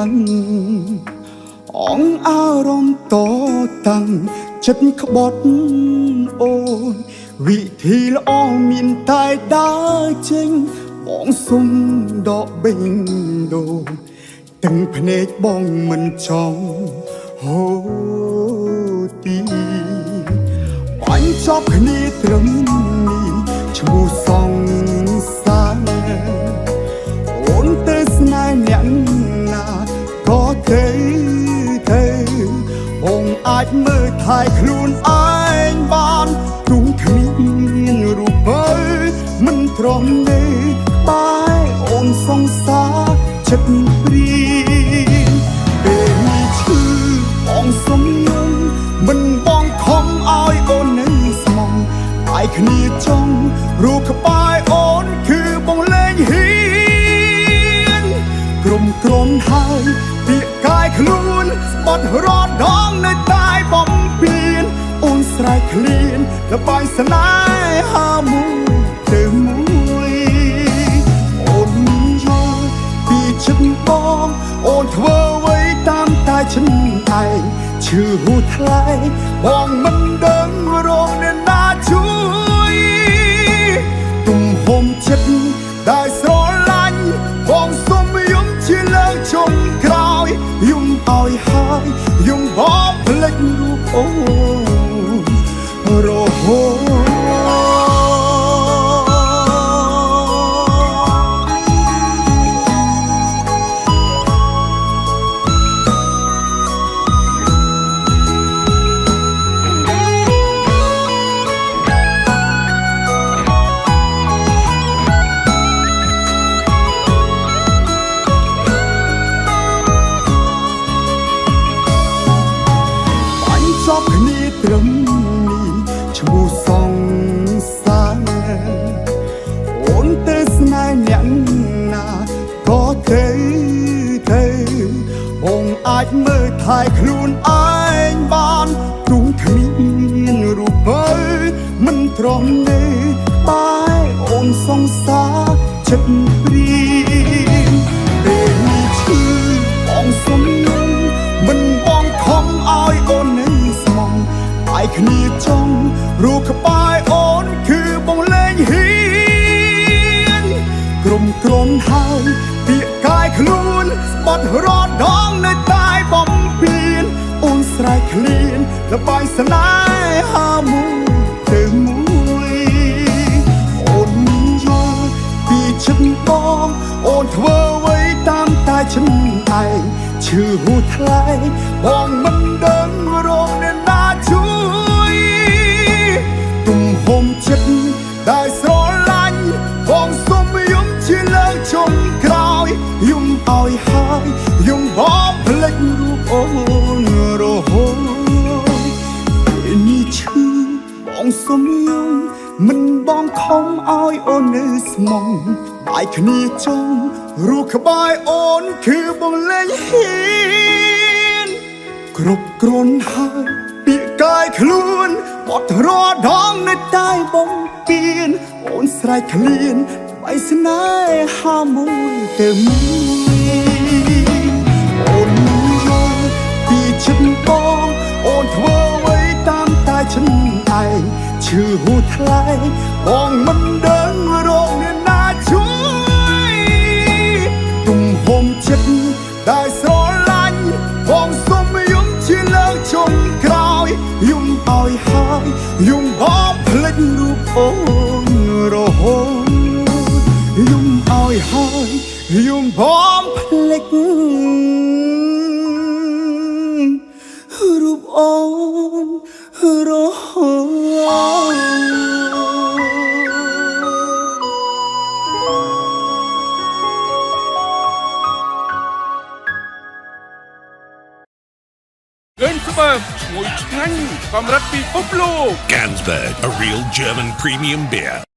ងអងអារម្មណ៍តតាំងចិត្តក្បត់អូនវិធីល្អមានតែដើរចេញបងសុំដកបេងដូងទាំងភ្នែកបងមិនចង់ហូរទីបាញ់ចប់គ្នាត្រឹមនេះឈ្មោះសងសានអូនទៅស្នេហ៍អ្នកណាក៏ទៅបងអាចមើលថែខ្លួនឯងបានទ្រង់គ្មានរូបើមិនទ្រាំទេបែអូនសង្សារចិត្តព្រៀងពេលនេះឈឺបងសុំយំមិនបងខំឲ្យអូននៅស្មងតែគ្នាចង់រូបក្បែរអូនគឺបងលែងហ៊ានក្រុមក្រនហើយពាក្យកាយខ្លួនស្បត់រត់ដងនៅតែបំពេញអូនស្រែកឃ្លានល្បែងស្នេហាមួយទៅមួយអូនយកពីចិត្តបងអូនធ្វើអ្វីតាមតែฉันឯងឈឺហួថ្លៃបងមិនដឹងរងអ្នកណាជួយទំហំចិត្តដែលស្រឡាញ់បងសុំយំជាលើកចុងក្រោយយំឲ្យហើយយំបបភ្លេចរូបអូនរហូតចប់គ្នាត្រឹមនេះឈ្មោះសងសានអូនទៅស្នេហ៍អ្នកណាក៏ទៅបងអាចមើលថែខ្លួនឯងបានទ្រង់គ្មានរូបើមិនទ្រាំទេបែអូនសង្សារចិត្តព្រៀងពេលនេះឈឺបងសុំយំមិនបងខំឲ្យអូននៅស្មងតែគ្នាចង់រូបក្បែរអូនគឺបងលែងហ៊ានក្រុមក្រនហើយពាក្យកាយខ្លួនស្បត់រត់ដងនៅតែបំពេញអូនស្រែកឃ្លានល្បែងស្នេហាមួយទៅមួយអូនយកពីចិត្តបងអូនធ្វើអ្វីតាមតែฉันឯងឈឺហួថ្លៃបងមិនដឹងរងអ្នកណាជួយទំហំចិត្តដែលស្រឡាញ់បងសុំយំជាលើកចុងក្រោយយំឲ្យហើយយំបបភ្លេចរូបអូនរហូតពេលនេះឈឺបងសុំយំមិនបងខំឲ្យអូននៅស្មងបែកគ្នាចង់រូបក្បែរអូនគឺបងលែងហ៊ានគ្រប់គ្រាន់ហើយពាក្យកាយខ្លួនបត់រដងនៅតែបំពេញអូនស្រែកឃ្លានបៃស្នេហាមួយទៅមួយអូនយកពីចិត្តបងអូនធ្វើអ្វីតាមតែฉันឯងឈឺហួថ្លៃបងមិនដឹងរងអ្នកណាជួយទំហំចិត្តដែលស្រឡាញ់បងសុំយំជាលើកចុងក្រោយយំឲ្យហើយយំបបភ្លេចរូបអូនរហូតយំឲ្យហើយយំបបភ្លេចរូបអូនរហូតGansberg ឈ្ងុយឆ្ងាញ់កម្រិតពិភពលោក Gansberg, a real German premium beer.